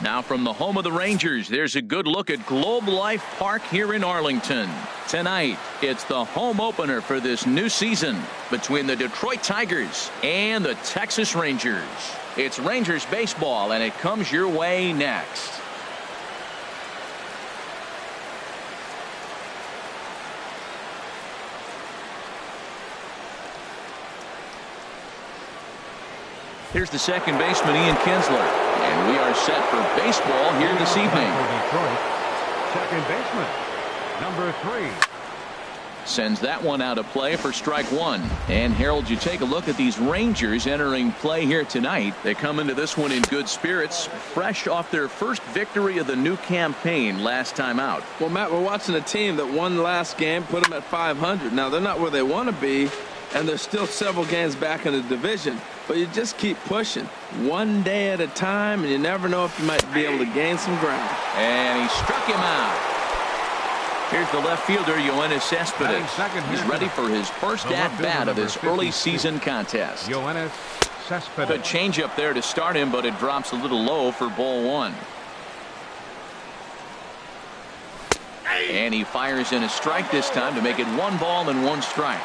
Now from the home of the Rangers, there's a good look at Globe Life Park here in Arlington. Tonight, it's the home opener for this new season between the Detroit Tigers and the Texas Rangers. It's Rangers baseball, and it comes your way next. Here's the second baseman, Ian Kinsler. And we are set for baseball here this evening. Detroit, second baseman, number 3. Sends that one out of play for strike one. And Harold, you take a look at these Rangers entering play here tonight. They come into this one in good spirits, fresh off their first victory of the new campaign last time out. Well, Matt, we're watching a team that won last game, put them at 500. Now, they're not where they want to be, and they're still several games back in the division. But you just keep pushing one day at a time, and you never know if you might be able to gain some ground. And he struck him out. Here's the left fielder, Yoenis Cespedes. He's ready for his first at-bat of this early season contest. Yoenis Cespedes. Good changeup there to start him, but it drops a little low for ball one. And he fires in a strike this time to make it 1 ball and 1 strike.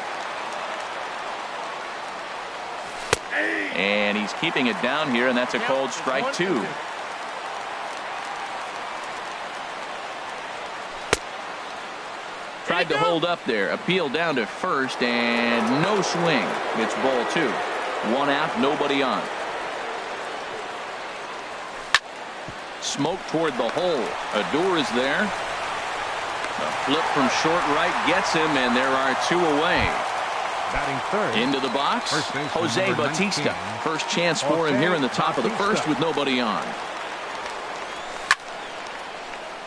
And he's keeping it down here, and that's a called strike 2. Tried to hold up there. Appeal down to first, and no swing. It's ball 2. 1 out, nobody on. Smoke toward the hole. Odor is there. A flip from short right gets him, and there are 2 away. Batting third. Into the box, Jose Bautista. First chance for him here in the top of the first with nobody on.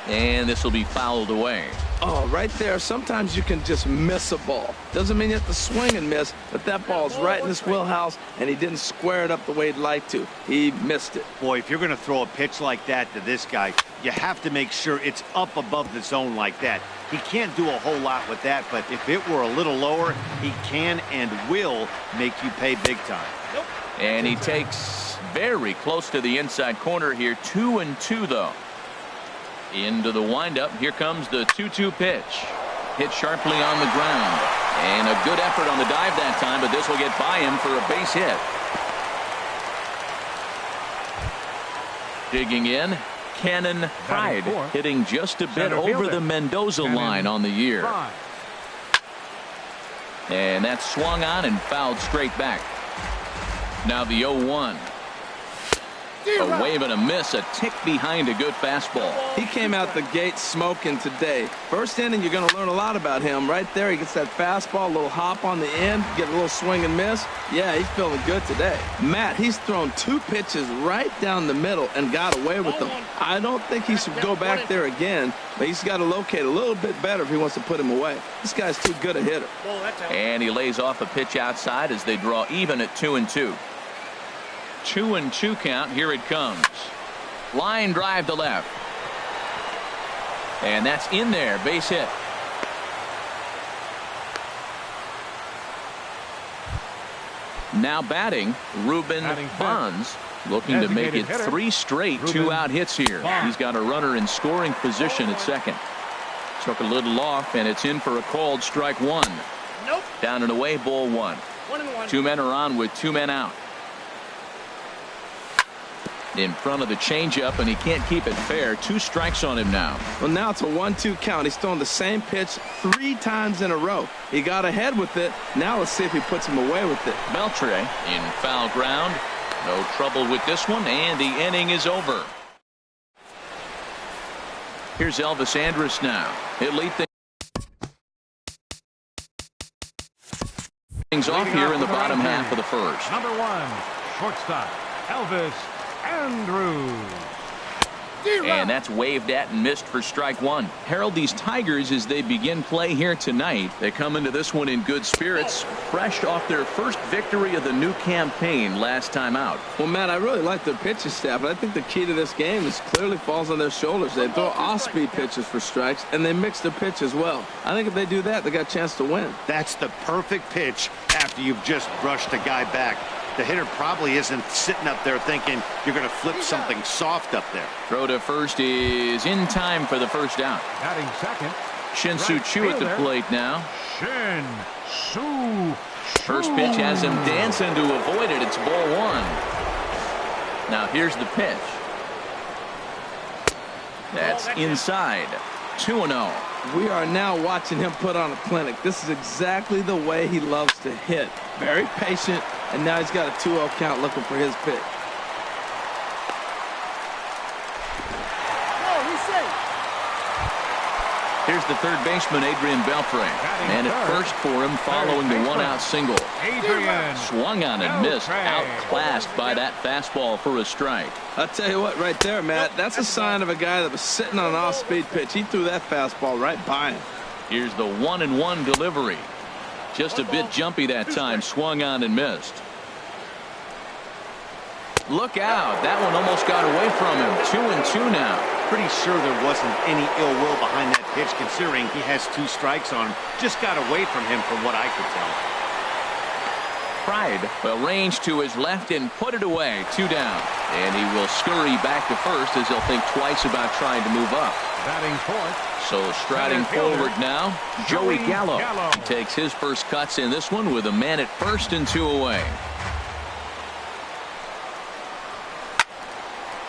And this will be fouled away. Oh, right there. Sometimes you can just miss a ball. Doesn't mean you have to swing and miss, but that ball's right in his wheelhouse, and he didn't square it up the way he'd like to. He missed it. Boy, if you're going to throw a pitch like that to this guy, you have to make sure it's up above the zone like that. He can't do a whole lot with that, but if it were a little lower, he can and will make you pay big time. And he takes very close to the inside corner here. 2-2 though. Into the windup. Here comes the 2-2 pitch. Hit sharply on the ground. And a good effort on the dive that time, but this will get by him for a base hit. Digging in, Cannon Pride, hitting just a bit over the Mendoza line on the year. And that's swung on and fouled straight back. Now the 0-1. A wave and a miss, a tick behind a good fastball. He came out the gate smoking today. First inning, you're going to learn a lot about him. Right there, he gets that fastball, a little hop on the end, get a little swing and miss. Yeah, he's feeling good today. Matt, he's thrown 2 pitches right down the middle and got away with them. I don't think he should go back there again, but he's got to locate a little bit better if he wants to put him away. This guy's too good a hitter. And he lays off a pitch outside as they draw even at 2-2. 2-2 count. Here it comes. Line drive to left. And that's in there. Base hit. Now batting, Ruben Bonds, looking to make it 3 straight 2-out hits here. He's got a runner in scoring position at second. Took a little off, and it's in for a called strike 1. Down and away, ball 1. 2 men are on with 2 men out. In front of the changeup, and he can't keep it fair. 2 strikes on him now. Well, now it's a 1-2 count. He's thrown the same pitch 3 times in a row. He got ahead with it. Now let's see if he puts him away with it. Beltre in foul ground. No trouble with this one, and the inning is over. Here's Elvis Andrus now. He'll lead things off here in the bottom half of the first. Number 1, shortstop, Elvis Andrus. And that's waved at and missed for strike 1. Harold, these Tigers, as they begin play here tonight, they come into this one in good spirits, fresh off their first victory of the new campaign last time out. Well, Matt, I really like their pitching staff, but I think the key to this game is clearly falls on their shoulders. They throw off-speed pitches for strikes, and they mix their pitch as well. I think if they do that, they got a chance to win. That's the perfect pitch after you've just brushed a guy back. The hitter probably isn't sitting up there thinking you're going to flip something soft up there. Throw to first is in time for the first out. Batting second. Shin-Soo Choo at the plate now. Shin-Soo. First pitch has him dancing to avoid it. It's ball one. Now here's the pitch. That's inside. 2-0. We are now watching him put on a clinic. This is exactly the way he loves to hit. Very patient, and now he's got a 2-0 count looking for his pitch. Here's the third baseman, Adrian Beltre. And at first for him following the one-out single. Adrian. Swung on and missed. Outclassed by that fastball for a strike. I'll tell you what, right there, Matt, that's a sign of a guy that was sitting on an off-speed pitch. He threw that fastball right by him. Here's the 1-1 delivery. Just a bit jumpy that time. Swung on and missed. Look out. That one almost got away from him. 2-2 now. Pretty sure there wasn't any ill will behind that pitch, considering he has 2 strikes on him. Just got away from him from what I could tell. Pride will range to his left and put it away. 2 down. And he will scurry back to first as he'll think twice about trying to move up. Batting fourth. So striding forward now, Joey Gallo. He takes his first cuts in this one with a man at first and 2 away.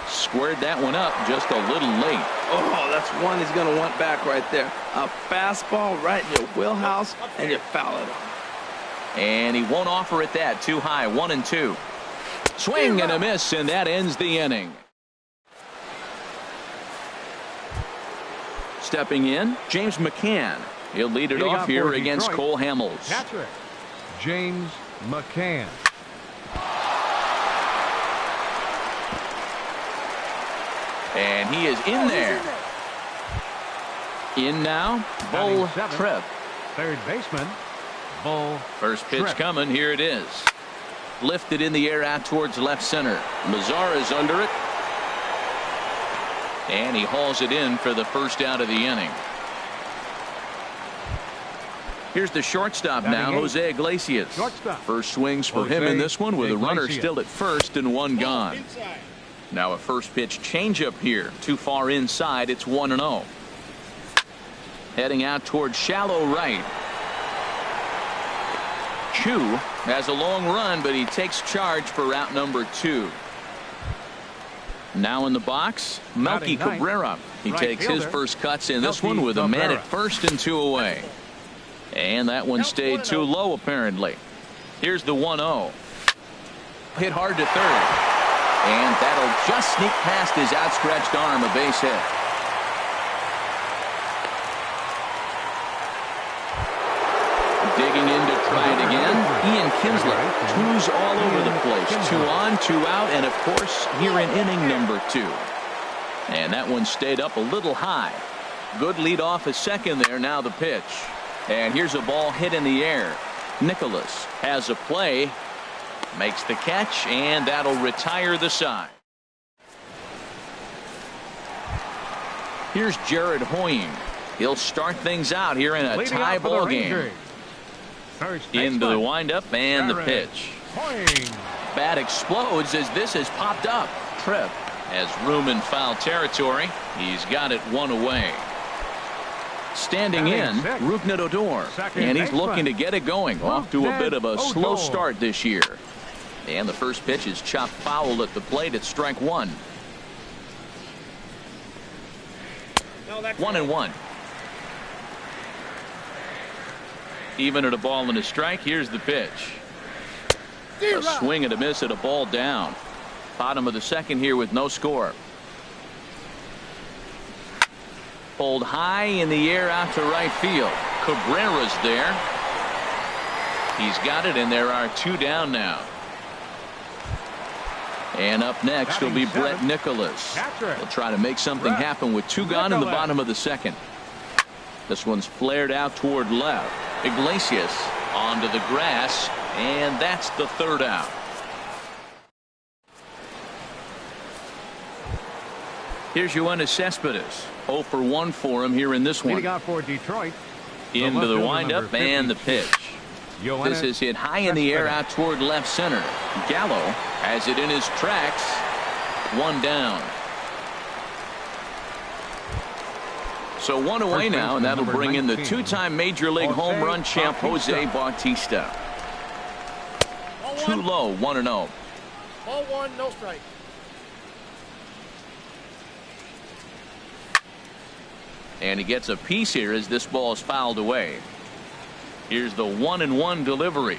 Squared that one up just a little late. Oh, that's one he's going to want back right there. A fastball right in your wheelhouse, and you foul it. And he won't offer it that. Too high. 1-2. Swing and a miss, and that ends the inning. Stepping in, James McCann. He'll lead it off here against Cole Hamels. Catcher, James McCann. And he is in there. In now, Bull Tripp. Third baseman, Bull. First pitch Tripp. coming. Here it is. Lifted in the air out towards left center. Mazar is under it. And he hauls it in for the first out of the inning. Here's the shortstop now, Jose Iglesias. First swings for him in this one with a runner still at first and one gone. Now a first pitch changeup here. Too far inside. It's 1-0. Heading out towards shallow right. Choo has a long run, but he takes charge for out number 2. Now in the box, Melky Cabrera. He takes his first cuts in this one with a man at first and 2 away. And that one stayed too low apparently. Here's the 1-0. Hit hard to third. And that'll just sneak past his outstretched arm, a base hit. Digging in to try it again, Ian Kinsler. 2s all over the place. 2 on, 2 out, and of course here in inning number 2. And that one stayed up a little high. Good lead off a second there. Now the pitch. And here's a ball hit in the air. Nicholas has a play. Makes the catch, and that'll retire the side. Here's Jared Hoying. He'll start things out here in a tie ball game. Into the windup and the pitch. Bat explodes as this has popped up. Tripp has room in foul territory. He's got it 1 away. Standing in, Rougned Odor, and he's looking to get it going. Off to a bit of a slow start this year. And the first pitch is chopped foul at the plate. It's strike 1. 1-1. Even at a ball and a strike. Here's the pitch. A swing and a miss at a ball down. Bottom of the second here with no score. Pulled high in the air out to right field. Cabrera's there. He's got it, and there are 2 down now. And up next will be Brett Nicholas. He'll try to make something happen with 2 gone in the bottom of the second. This one's flared out toward left. Iglesias onto the grass, and that's the 3rd out. Here's Yoenis Cespedes. 0 for 1 for him here in this one. Leading out for Detroit. Into the windup and the pitch. This is hit high in the air out toward left center. Gallo has it in his tracks. One down. So one away now, and that'll bring in the two-time Major League home run champ Jose Bautista. Too low, 1-0. Ball one, no strike. And he gets a piece here as this ball is fouled away. Here's the 1-1 delivery.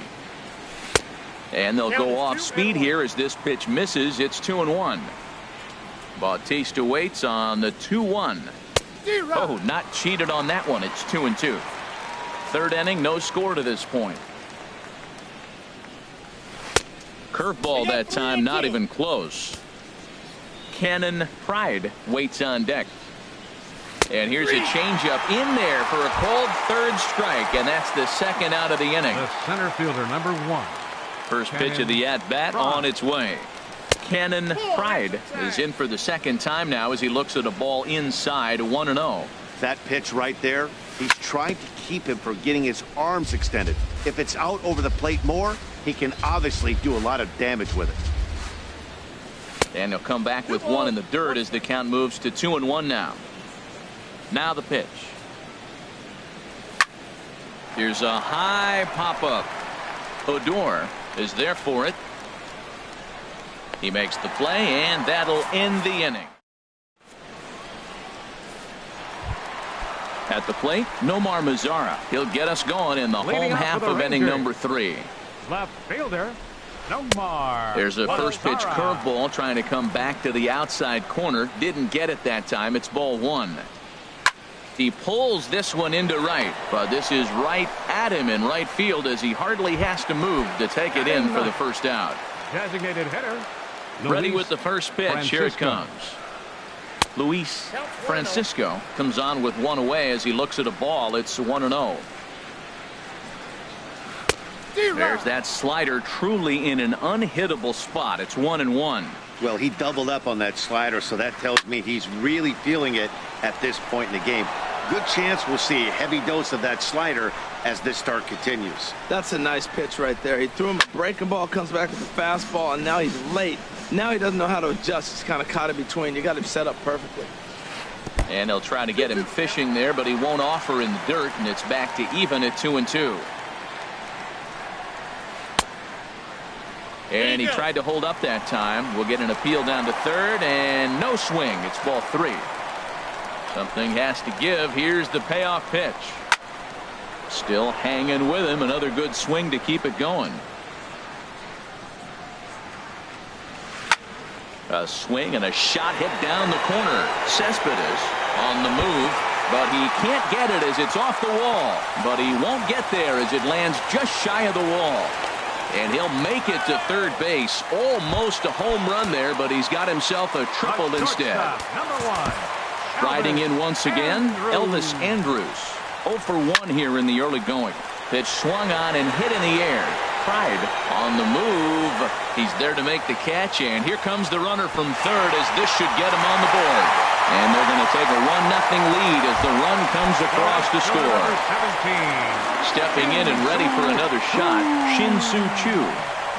And they'll go off speed here as this pitch misses. It's 2-1. Bautista waits on the 2-1. Oh, not cheated on that one. It's 2-2. Third inning, no score to this point. Curveball that time, not even close. Cannon Pride waits on deck. And here's a changeup in there for a called third strike, and that's the second out of the inning. The center fielder, number 1. First pitch of the at-bat on its way. Cannon Pride is in for the second time now as he looks at a ball inside. 1-0. That pitch right there, he's trying to keep him from getting his arms extended. If it's out over the plate more, he can obviously do a lot of damage with it. And he'll come back with one in the dirt as the count moves to 2-1 now. Now the pitch. Here's a high pop-up. Odor is there for it. He makes the play, and that'll end the inning. At the plate, Nomar Mazara. He'll get us going in the home half of inning number 3. Left fielder, Nomar. There's a first pitch curveball trying to come back to the outside corner. Didn't get it that time. It's ball 1. He pulls this one into right, but this is right at him in right field as he hardly has to move to take it in for the first out. Designated hitter. Ready with the first pitch. Here it comes. Luis Francisco comes on with one away as he looks at a ball. It's 1-0. There's that slider, truly in an unhittable spot. It's 1-1. Well, he doubled up on that slider, so that tells me he's really feeling it at this point in the game. Good chance we'll see a heavy dose of that slider as this start continues. That's a nice pitch right there. He threw him a breaking ball, comes back with a fastball, and now he's late. Now he doesn't know how to adjust. He's kind of caught in between. You got him set up perfectly. And they'll try to get him fishing there, but he won't offer in the dirt, and it's back to even at 2-2. And he tried to hold up that time. We'll get an appeal down to third, and no swing. It's ball 3. Something has to give. Here's the payoff pitch. Still hanging with him. Another good swing to keep it going. A swing and a shot hit down the corner. Cespedes on the move, but he can't get it as it's off the wall. But he won't get there as it lands just shy of the wall. And he'll make it to third base. Almost a home run there, but he's got himself a triple instead. Number 1. Riding in once again, Elvis Andrus. 0 for 1 here in the early going. Pitch swung on and hit in the air. Pride on the move. He's there to make the catch, and here comes the runner from third as this should get him on the board. And they're going to take a 1-0 lead as the run comes across to score. Stepping in and ready for another shot, Shin-Soo Choo.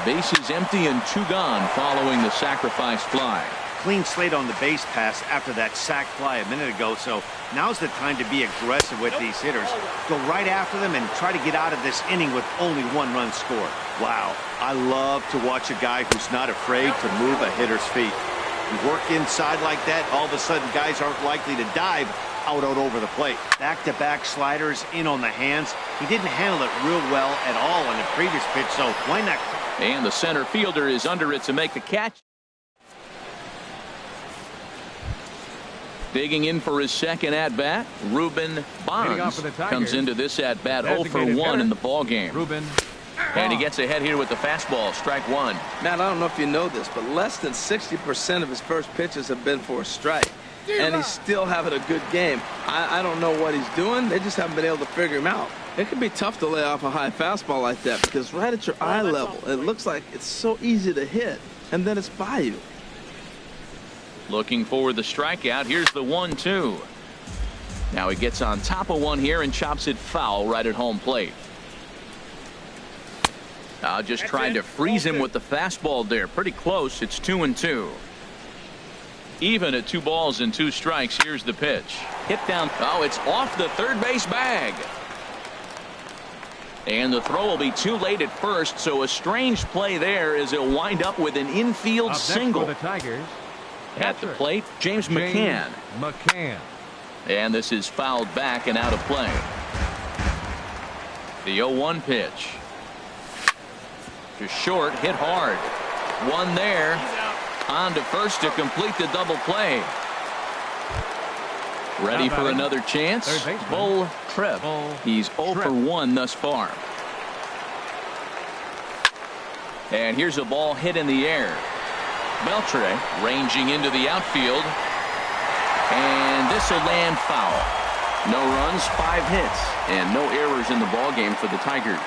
Bases empty and 2 gone following the sacrifice fly. Clean slate on the base pass after that sac fly a minute ago, so now's the time to be aggressive with these hitters. Go right after them and try to get out of this inning with only 1 run scored. Wow, I love to watch a guy who's not afraid to move a hitter's feet. You work inside like that, all of a sudden guys aren't likely to dive out over the plate. Back-to-back sliders in on the hands. He didn't handle it real well at all on the previous pitch, so why not? And the center fielder is under it to make the catch. Digging in for his second at-bat, Ruben Bonds comes into this at-bat 0 for 1 in the ballgame. And he gets ahead here with the fastball, strike 1. Matt, I don't know if you know this, but less than 60% of his first pitches have been for a strike. And he's still having a good game. I don't know what he's doing. They just haven't been able to figure him out. It can be tough to lay off a high fastball like that because right at your eye level, it looks like it's so easy to hit, and then it's by you. Looking for the strikeout. Here's the 1-2. Now he gets on top of one here and chops it foul right at home plate. Just trying to freeze him with the fastball there. Pretty close. It's 2-2. Even at 2 balls and 2 strikes. Here's the pitch. Hit down. Oh, it's off the third base bag. And the throw will be too late at first, so a strange play there as he'll wind up with an infield single. For the Tigers, at the plate, James McCann. And this is fouled back and out of play. The 0-1 pitch. To short, hit hard. One there. On to first to complete the double play. Ready for another chance. Bull Tripp. He's 0 for 1 thus far. And here's a ball hit in the air. Beltre ranging into the outfield. And this will land foul. No runs, 5 hits, and no errors in the ball game for the Tigers.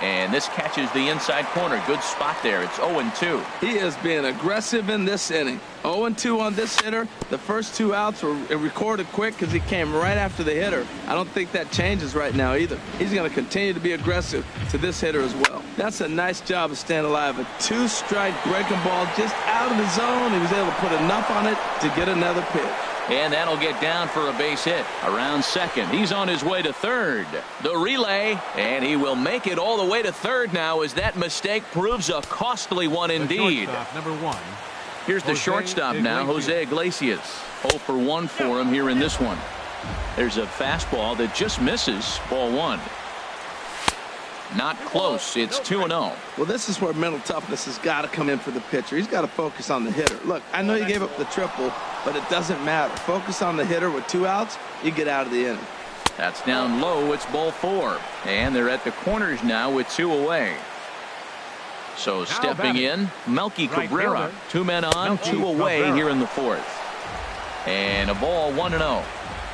And this catches the inside corner. Good spot there. It's 0-2. He is being aggressive in this inning. 0-2 on this hitter. The first 2 outs were recorded quick because he came right after the hitter. I don't think that changes right now either. He's going to continue to be aggressive to this hitter as well. That's a nice job of staying alive. A 2-strike breaking ball just out of the zone. He was able to put enough on it to get another pitch. And that'll get down for a base hit. Around second. He's on his way to third. The relay, and he will make it all the way to third now as that mistake proves a costly one indeed. Number 1. Here's the shortstop now, Jose Iglesias. 0 for 1 for him here in this one. There's a fastball that just misses. Ball 1. Not close. It's 2-0. Well, this is where mental toughness has got to come in for the pitcher. He's got to focus on the hitter. Look, I know you gave up the triple, but it doesn't matter. Focus on the hitter with 2 outs. You get out of the inning. That's down low. It's ball 4. And they're at the corners now with 2 away. So stepping in, Melky Cabrera. 2 men on, 2 away here in the 4th. And a ball 1-0.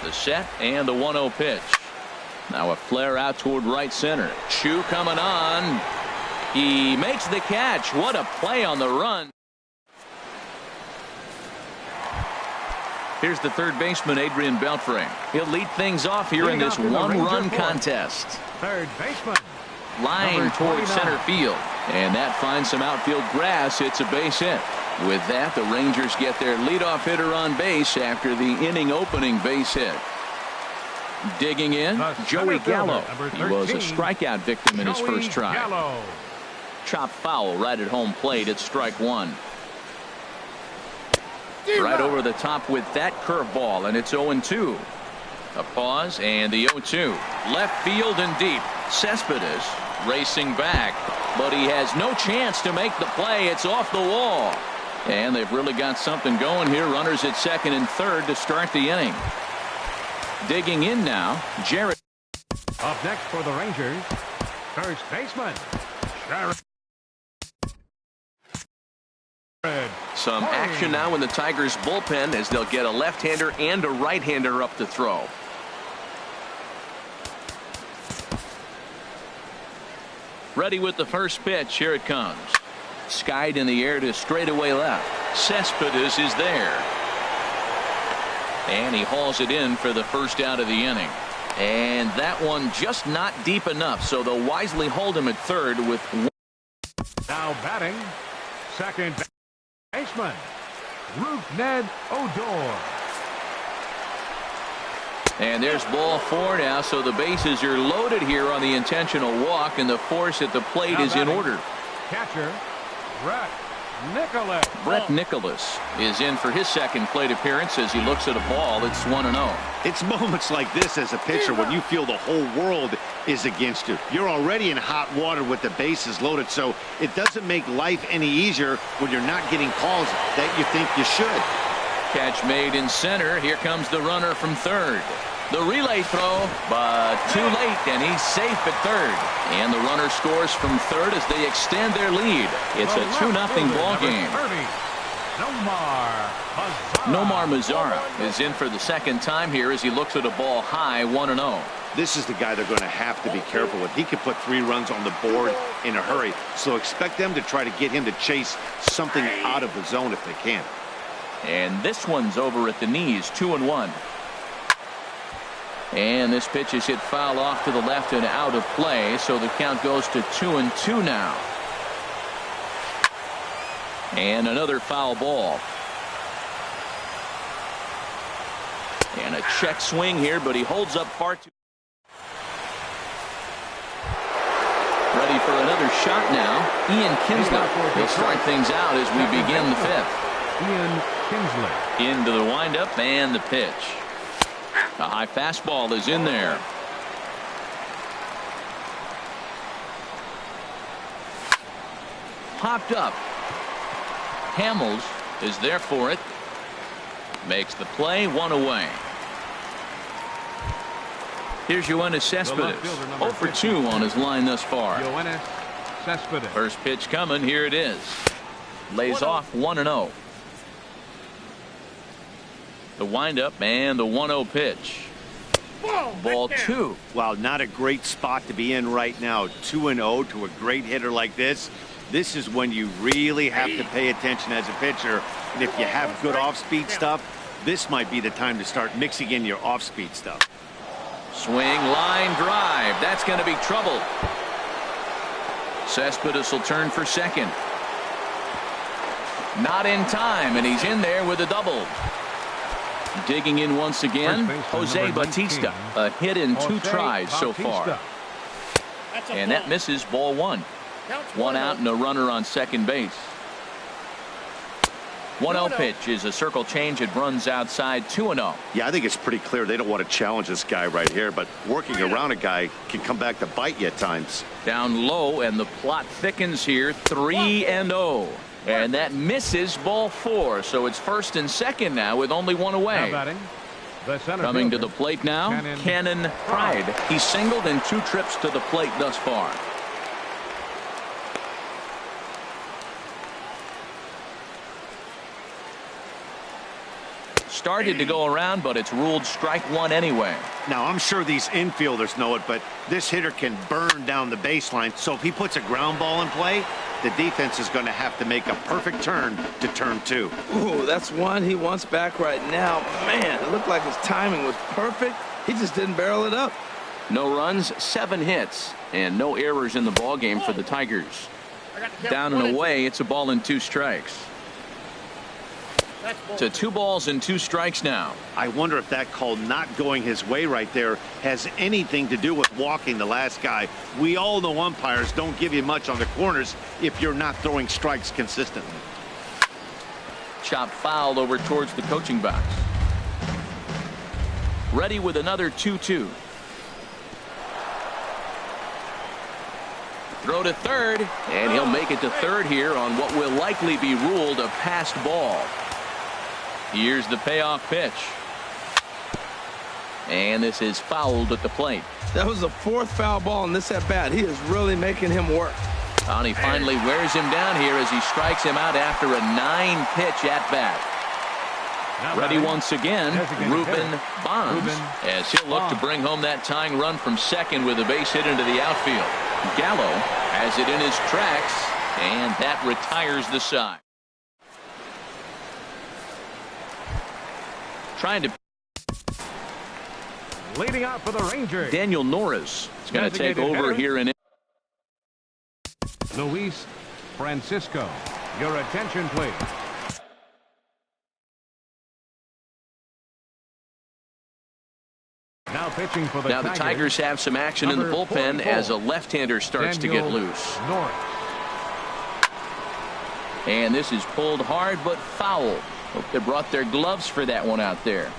The set and the 1-0 pitch. Now a flare out toward right center. Chu coming on. He makes the catch. What a play on the run. Here's the third baseman, Adrian Beltre. He'll lead things off here in this 1-run contest. Third baseman. Line toward center field. And that finds some outfield grass. It's a base hit. With that, the Rangers get their leadoff hitter on base after the inning opening base hit. Digging in, Joey Gallo. He was a strikeout victim in his first try. Chop foul right at home plate. It's strike 1. Right over the top with that curveball, and it's 0-2. A pause and the 0-2. Left field and deep. Cespedes racing back, but he has no chance to make the play. It's off the wall. And they've really got something going here. Runners at second and third to start the inning. Digging in now, Jared. Up next for the Rangers, first baseman, Jared. Some action now in the Tigers bullpen as they'll get a left-hander and a right-hander up to throw. Ready with the first pitch. Here it comes. Skied in the air to straightaway left. Cespedes is there. And he hauls it in for the first out of the inning. And that one just not deep enough, so they'll wisely hold him at third with one. Now batting, second baseman, Ned Odor. And there's ball 4 now, so the bases are loaded here on the intentional walk, and the force at the plate is in order. Catcher, Brett Nicholas is in for his second plate appearance as he looks at a ball that's 1-0. It's moments like this as a pitcher when you feel the whole world is against you. You're already in hot water with the bases loaded, so it doesn't make life any easier when you're not getting calls that you think you should. Catch made in center. Here comes the runner from third. The relay throw, but too late, and he's safe at third. And the runner scores from third as they extend their lead. It's a 2-0 ball game. Nomar Mazara is in for the second time here as he looks at a ball high, 1-0. This is the guy they're going to have to be careful with. He can put 3 runs on the board in a hurry, so expect them to try to get him to chase something out of the zone if they can. And this pitch is hit foul off to the left and out of play, so the count goes to 2-2 now. And another foul ball. And a check swing here, but he holds up far too. Ready for another shot now. Ian Kinsler will start things out as we begin the fifth. Ian Kinsler. Into the windup and the pitch. A high fastball is in there. Popped up. Hamels is there for it. Makes the play, one away. Here's Yoenis Cespedes. 0 for 2 on his line thus far. Yoenis Cespedes. First pitch coming. Here it is. Lays off 1-0. The windup and the 1-0 pitch. Ball 2. Wow, not a great spot to be in right now. 2-0 to a great hitter like this. This is when you really have to pay attention as a pitcher. And if you have good off-speed stuff, this might be the time to start mixing in your off-speed stuff. Swing, line drive. That's going to be trouble. Cespedes will turn for second. Not in time, and he's in there with a double. Digging in once again, Jose Bautista. A hit in 2 tries so far. And that misses, ball 1. 1 out and a runner on second base. 1-0 pitch is a circle change. It runs outside. 2-0. Yeah, I think it's pretty clear they don't want to challenge this guy right here, but working around a guy can come back to bite you at times. Down low, and the plot thickens here. 3-0. And that misses, ball 4. So it's first and second now with only 1 away. Coming to the plate now, Cannon Pride. He's singled in 2 trips to the plate thus far. Started to go around, but it's ruled strike 1 anyway. Now, I'm sure these infielders know it, but this hitter can burn down the baseline. So if he puts a ground ball in play, the defense is going to have to make a perfect turn to turn 2. Ooh, that's one he wants back right now. Man, it looked like his timing was perfect. He just didn't barrel it up. No runs, 7 hits, and no errors in the ball game for the Tigers. Down and away, it's a ball and 2 strikes. To 2 balls and 2 strikes now. I wonder if that call not going his way right there has anything to do with walking the last guy. We all know umpires don't give you much on the corners if you're not throwing strikes consistently. Chop fouled over towards the coaching box. Ready with another 2-2. Throw to third, and he'll make it to third here on what will likely be ruled a passed ball. Here's the payoff pitch. And this is fouled at the plate. That was the 4th foul ball in this at bat. He is really making him work. And he finally wears him down here as he strikes him out after a 9-pitch at bat. Ready once again, Ruben Bonds, as he'll look to bring home that tying run from second with a base hit into the outfield. Gallo has it in his tracks, and that retires the side. Trying to leading out for the Rangers. Daniel Norris is going to take over here in Luis Francisco. Your attention, please. Now pitching for the Tigers. The Tigers have some action in the bullpen as a left-hander starts to get loose. Norris. And this is pulled hard but foul. Hope they brought their gloves for that one out there.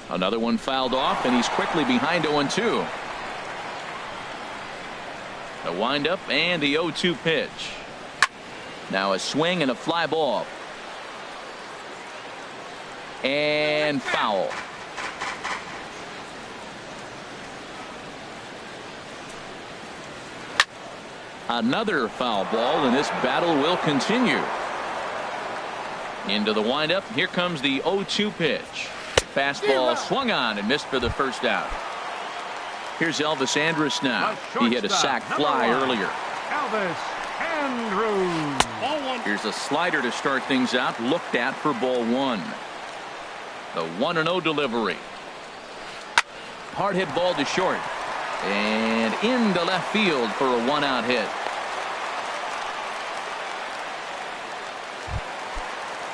Another one fouled off, and he's quickly behind 0-2. A windup and the 0-2 pitch. Now a swing and a fly ball. And foul. Another foul ball, and this battle will continue. Into the windup. Here comes the 0-2 pitch. Fastball swung on and missed for the first out. Here's Elvis Andrus now. He hit a sac fly earlier. Elvis Andrus. Here's a slider to start things out. Looked at for ball 1. The 1-0 delivery. Hard hit ball to short. And into left field for a 1-out hit.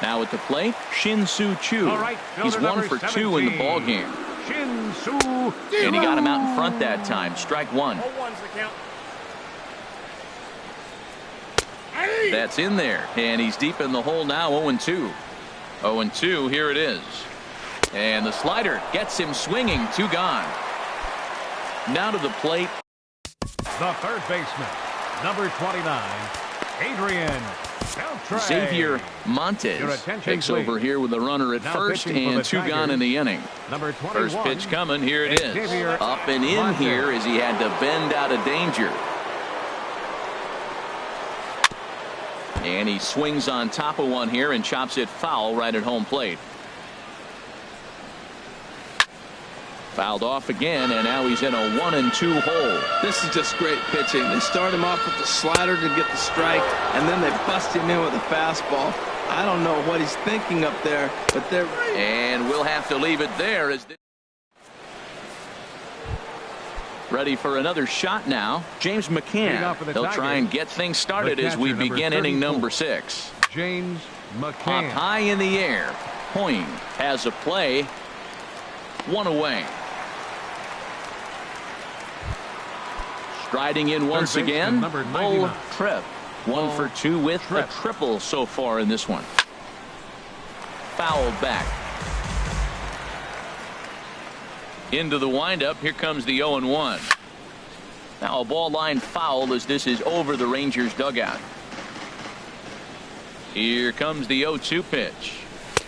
Now at the plate, Shin-Soo Choo. Right, he's 1 for 2 in the ball game. Shin-Soo. And he got him out in front that time. Strike one. 0-1's the count. That's in there. And he's deep in the hole now. 0-2. 0-2. Here it is. And the slider gets him swinging. 2 gone. Now to the plate. The third baseman, number 29, Adrian Beltre. Xavier Montes takes over here with a runner at first and 2 gone in the inning. Number 21, First pitch coming. Here it is. Xavier Up and in Montes. here as he had to bend out of danger. And he swings on top of one here and chops it foul right at home plate. Fouled off again, and now he's in a 1-2 hole. This is just great pitching. They start him off with the slider to get the strike, and then they bust him in with a fastball. I don't know what he's thinking up there, but they're... And we'll have to leave it there as ready for another shot now. James McCann. He'll try and get things started as we begin inning number 6. James Up McCann. high in the air. Hoying has a play. 1 away. Striding in once baseman, again, number Bull 99. Tripp. 1 for 2 with Tripp. a triple so far in this one. Fouled back. Into the windup. Here comes the 0-1. Now a ball line foul as this is over the Rangers dugout. Here comes the 0-2 pitch.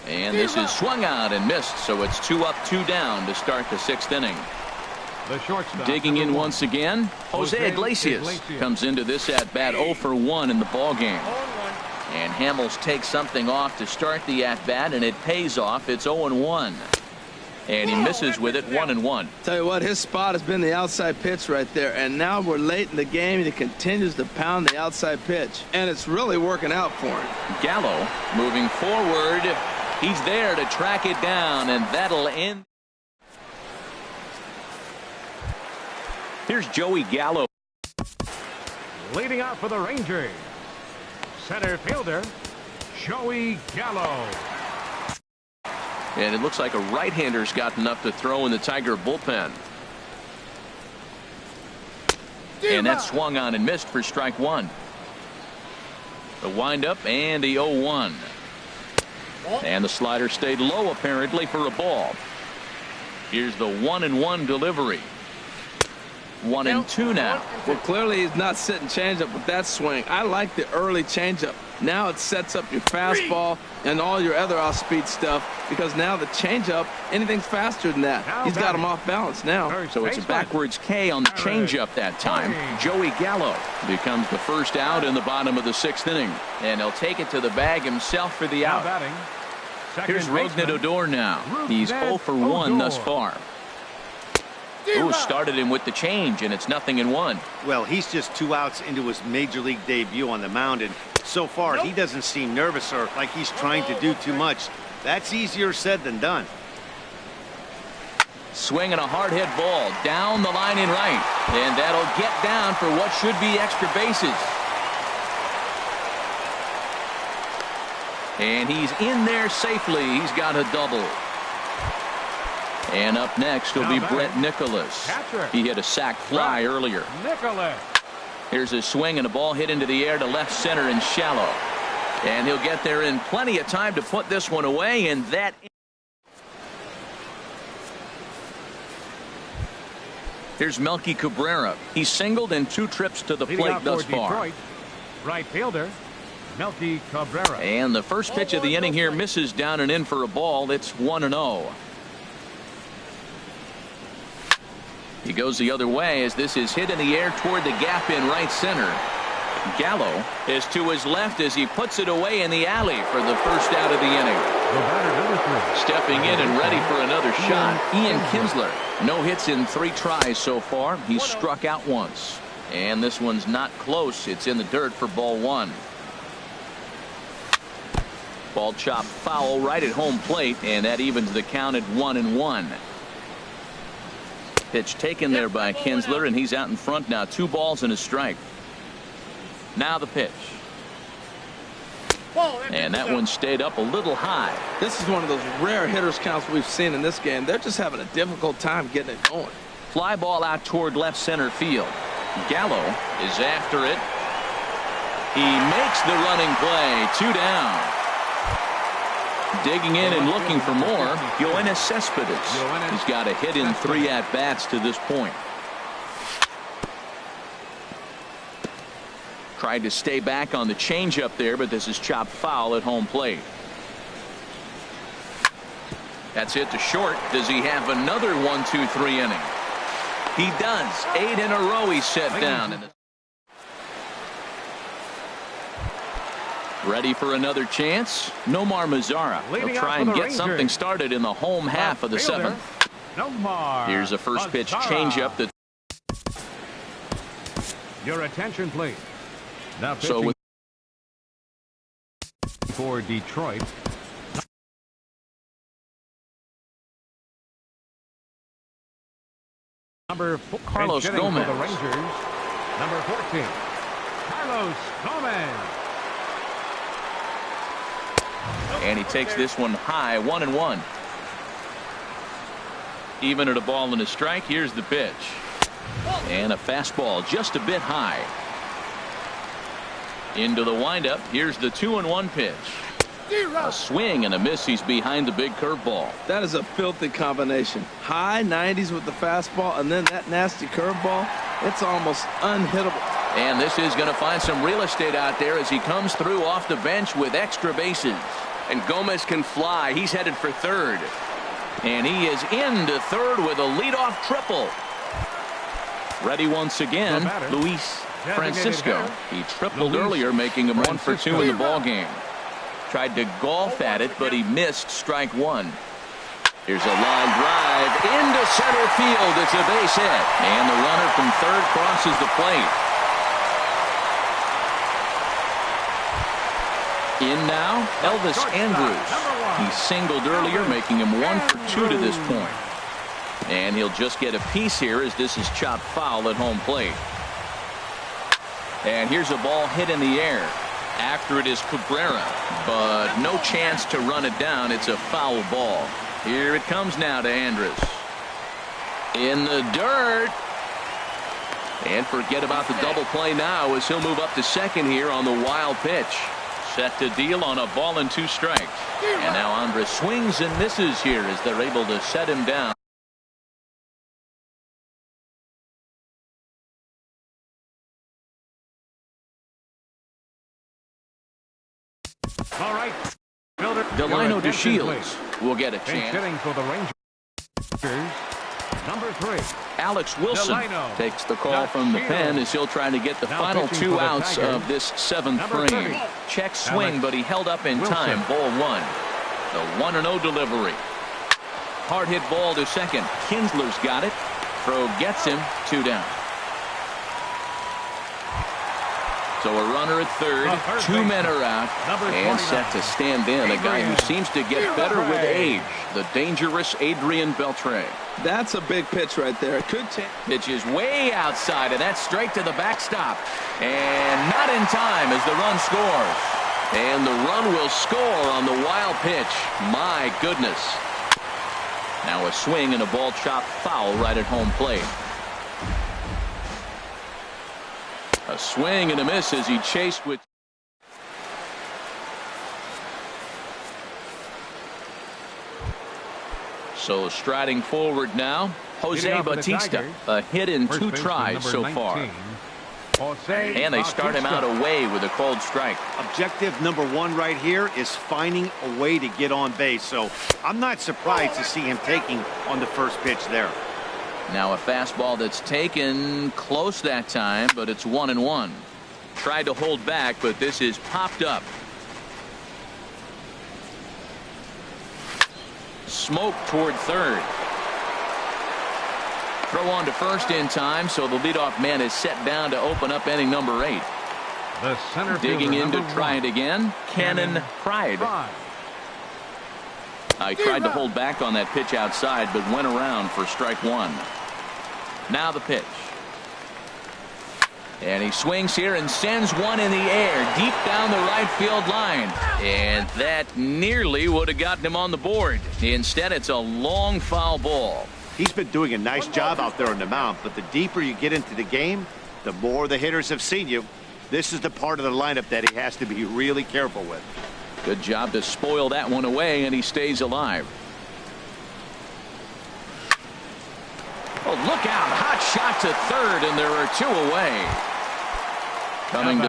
And this is swung out and missed, so it's 2 up, 2 down to start the 6th inning. The shortstop, Digging in number 1. once again, Jose Iglesias comes into this at bat 0 for 1 in the ball game. 0-1. And Hamels takes something off to start the at bat, and it pays off. It's 0-1. And he misses with it 1-1. Tell you what, his spot has been the outside pitch right there, and now we're late in the game and he continues to pound the outside pitch, and it's really working out for him. Gallo moving forward. He's there to track it down, and that'll end. Here's Joey Gallo. Leading out for the Rangers, center fielder, Joey Gallo. And it looks like a right-hander's got enough to throw in the Tiger bullpen. And that swung on and missed for strike 1. The windup and the 0-1. And the slider stayed low apparently for a ball. Here's the 1-1 delivery. 1-2 now. Well, clearly he's not sitting changeup with that swing. I like the early changeup. Now it sets up your fastball and all your other off-speed stuff, because now the changeup, anything's faster than that. He's got him off balance now. So it's a backwards K on the changeup that time. Joey Gallo becomes the first out in the bottom of the 6th inning, and he'll take it to the bag himself for the Now out. batting, second Here's Rougned baseman, Odor now. He's 0 for 1 thus far. Ooh, started him with the change, and it's 0-1. Well, he's just 2 outs into his major league debut on the mound, and so far he doesn't seem nervous or like he's trying to do too much. That's easier said than done. Swinging a hard hit ball down the line in right, and that'll get down for what should be extra bases. And he's in there safely. He's got a double. And up next will be Brett Nicholas. He hit a sac fly earlier. Nicholas. Here's a swing and a ball hit into the air to left center and shallow. And he'll get there in plenty of time to put this one away, and that. Here's Melky Cabrera. He's singled in 2 trips to the plate thus far. Detroit, right fielder, Melky Cabrera. And the first pitch of the inning here misses down and in for a ball. It's 1-0. He goes the other way as this is hit in the air toward the gap in right center. Gallo is to his left as he puts it away in the alley for the first out of the inning. The batter, number 3. Stepping in and ready for another shot, Ian Kinsler. No hits in 3 tries so far. He's struck out once. And this one's not close. It's in the dirt for ball 1. Ball chop foul right at home plate, and that evens the count at 1-1. Pitch taken there by Kinsler, and he's out in front now. 2 balls and a strike. Now the pitch. And that one stayed up a little high. This is one of those rare hitters counts we've seen in this game. They're just having a difficult time getting it going. Fly ball out toward left center field. Gallo is after it. He makes the running play. 2 down. Digging in and looking for more, Yoenis Cespedes. He's got a hit in 3 at-bats to this point. Tried to stay back on the changeup there, but this is chopped foul at home plate. That's hit to short. Does he have another 1-2-3 inning? He does. 8 in a row he's set down. Ready for another chance? Nomar Mazara. He'll try and get something started in the home half of the 7th. Here's a first pitch changeup. That your attention, please. Now so for Detroit. Number 4, Carlos Gomez. For the Rangers. Number 14, Carlos Gomez. And he takes this one high. 1-1. Even at a ball and a strike. Here's the pitch. And a fastball just a bit high. Into the windup. Here's the 2-1 pitch. A swing and a miss. He's behind the big curveball. That is a filthy combination. High 90s with the fastball, and then that nasty curveball. It's almost unhittable. And this is going to find some real estate out there as he comes through off the bench with extra bases. And Gomez can fly. He's headed for third. And he is into third with a leadoff triple. Ready once again, Luis Francisco. He tripled earlier, making him 1 for 2 in the ball game. Tried to golf at it, but he missed strike 1. Here's a line drive into center field. It's a base hit. And the runner from third crosses the plate. In now, Elvis Andrus. He singled earlier, making him 1 for 2 to this point. And he'll just get a piece here as this is chopped foul at home plate. And here's a ball hit in the air. After it is Cabrera, but no chance to run it down. It's a foul ball. Here it comes now to Andrus. In the dirt. And forget about the double play now as he'll move up to second here on the wild pitch. Set to deal on a ball and 2 strikes. And now Andrus swings and misses here as they're able to set him down. All right. Delino DeShields will get a chance. Hitting for the Rangers. Number 3. Alex Wilson takes the call from the pen as he'll try to get the final 2 outs of this 7th frame. Check swing, but he held up in time. Ball 1. The 1-0 delivery. Hard hit ball to second. Kinsler's got it. Throw gets him. 2 down. So a runner at third, 2 men are out, and set to stand in. A guy who seems to get better with age, the dangerous Adrian Beltre. That's a big pitch right there. It could change. Pitch is way outside, and that's straight to the backstop. And not in time as the run scores. And the run will score on the wild pitch. My goodness. Now a swing and a ball chopped foul right at home plate. A swing and a miss as he chased with. So striding forward now, Jose Bautista. A hit in 2 tries so far. And they start him out away with a cold strike. Objective number 1 right here is finding a way to get on base. So I'm not surprised to see him taking on the first pitch there. Now a fastball that's taken close that time, but it's 1-1. Tried to hold back, but this is popped up. Smoke toward third. Throw on to first in time, so the leadoff man is set down to open up inning number 8. The center digging in to try 1. it again. Cannon Pride. He tried to hold back on that pitch outside, but went around for strike one. Now the pitch. And he swings here and sends one in the air deep down the right field line. And that nearly would have gotten him on the board. Instead, it's a long foul ball. He's been doing a nice job out there on the mound, but the deeper you get into the game, the more the hitters have seen you. This is the part of the lineup that he has to be really careful with. Good job to spoil that one away, and he stays alive. Oh, look out. Hot shot to third, and there are two away. Coming to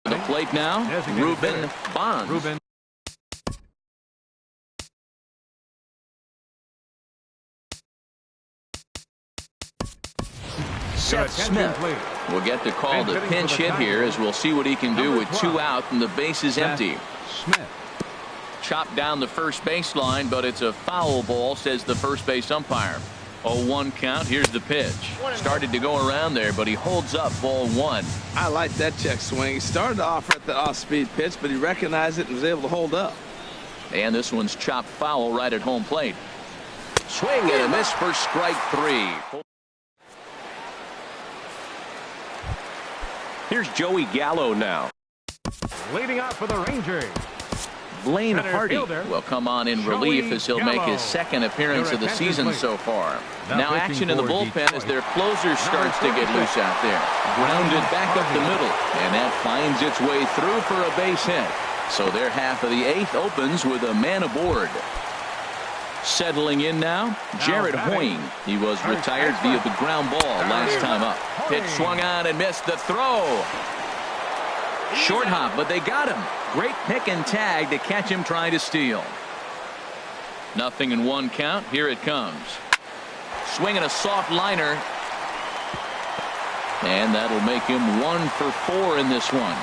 the plate now, Ruben Bonds. Seth Smith will get the call to pinch hit here, as we'll see what he can do with two out and the base is empty. Chopped down the first baseline, but it's a foul ball, says the first base umpire. 0-1 count. Here's the pitch. Started to go around there, but he holds up ball one. I like that check swing. He started off at the off-speed pitch, but he recognized it and was able to hold up. And this one's chopped foul right at home plate. Swing and a miss for strike three. Here's Joey Gallo now. Leading off for the Rangers, Blaine center Hardy fielder, will come on in relief as he'll make his second appearance of the season so far. Now action in the bullpen as their closer starts to get loose out there. Grounded back up the middle, and that finds its way through for a base hit. So their half of the eighth opens with a man aboard. Settling in now, Jared Hoying. He was retired via the ground ball last time up. Pitch swung on and missed the throw. Short hop, but they got him. Great pick and tag to catch him trying to steal. 0-1 count. Here it comes. Swinging a soft liner. And that'll make him 1 for 4 in this one.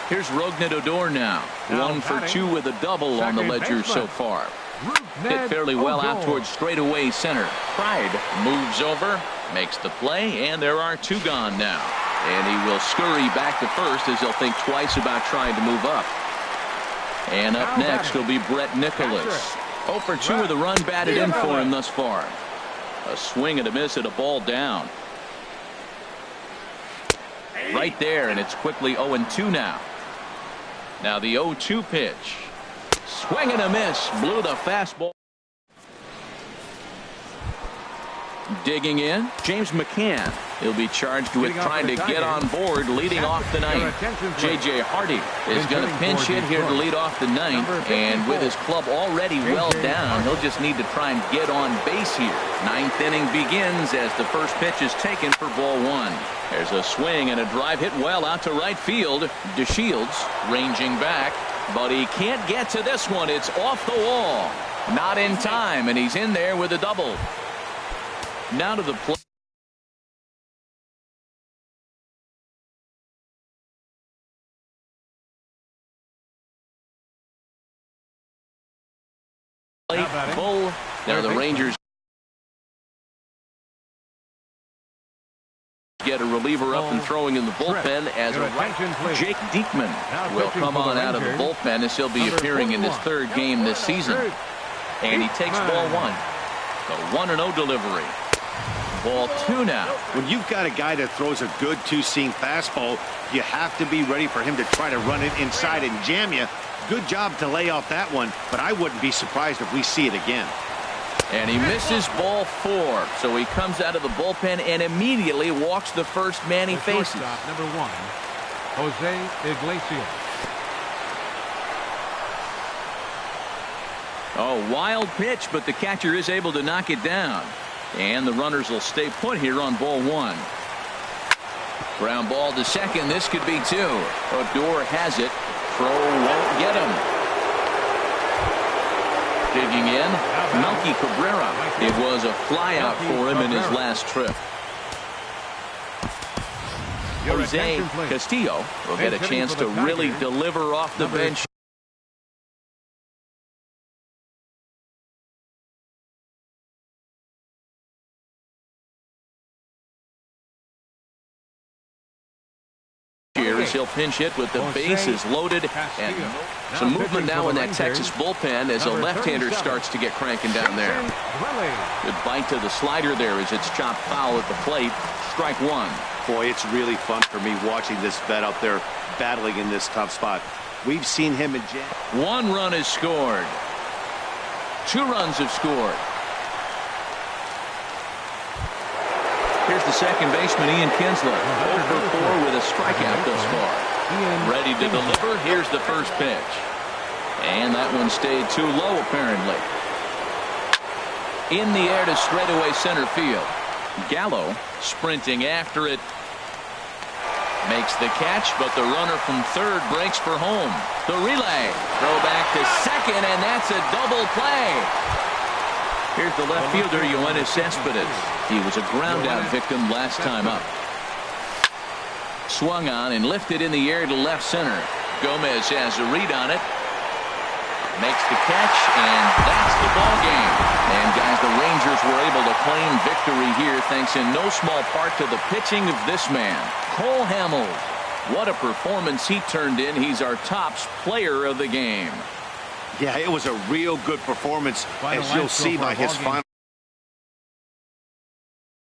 Here's Rougned Odor now. 1 for 2 with a double on the ledger so far. Hit fairly well out towards straightaway center. Pride moves over, makes the play, and there are 2 gone now. And he will scurry back to first as he'll think twice about trying to move up. And up next will be Brett Nicholas. 0 for 2 with a run batted in for him thus far. A swing and a miss at a ball down. Right there, and it's quickly 0-2 now. Now the 0-2 pitch. Swing and a miss. Blew the fastball. Digging in, James McCann. He'll be charged with trying to get on board leading off the ninth. J.J. Hardy is going to pinch hit here to lead off the ninth, and with his club already well down, he'll just need to try and get on base here. Ninth inning begins as the first pitch is taken for ball one. There's a swing and a drive hit well out to right field. DeShields ranging back, but he can't get to this one. It's off the wall. Not in time, and he's in there with a double. Now to the plate. Bull. Now the Rangers get a reliever up and throwing in the bullpen as Jake Diekman will come on out of the bullpen as he'll be appearing in his third game this season. And he takes ball one. The 1-0 delivery. Ball 2 now. When you've got a guy that throws a good two-seam fastball, you have to be ready for him to try to run it inside and jam you. Good job to lay off that one, but I wouldn't be surprised if we see it again. And he misses ball 4, so he comes out of the bullpen and immediately walks the first man he faces. Number 1, Jose Iglesias. Oh, wild pitch, but the catcher is able to knock it down. And the runners will stay put here on ball 1. Ground ball to second. This could be 2. Odor has it. Throw won't get him. Digging in, Melky Cabrera. It was a flyout for him in his last trip. Jose Castillo will get a chance to really deliver off the bench. here as he'll pinch hit with the bases loaded. And some movement now in that Texas bullpen as a left-hander starts to get cranking down there. Good bite to the slider there as it's chopped foul at the plate. Strike one. Boy, it's really fun for me watching this vet out there battling in this tough spot. We've seen him in jam. 1 run is scored. 2 runs have scored. Here's the second baseman, Ian Kinsler. 0 for 4 with a strikeout thus far. Ready to deliver. Here's the first pitch. And that one stayed too low, apparently. In the air to straightaway center field. Gallo sprinting after it. Makes the catch, but the runner from third breaks for home. The relay. Throw back to second, and that's a double play. Here's the left fielder, Yoenis Cespedes. He was a ground-out victim last time up. Swung on and lifted in the air to left center. Gomez has a read on it. Makes the catch, and that's the ball game. And guys, the Rangers were able to claim victory here thanks in no small part to the pitching of this man, Cole Hamels. What a performance he turned in. He's our top player of the game. Yeah, it was a real good performance, as you'll see by his final.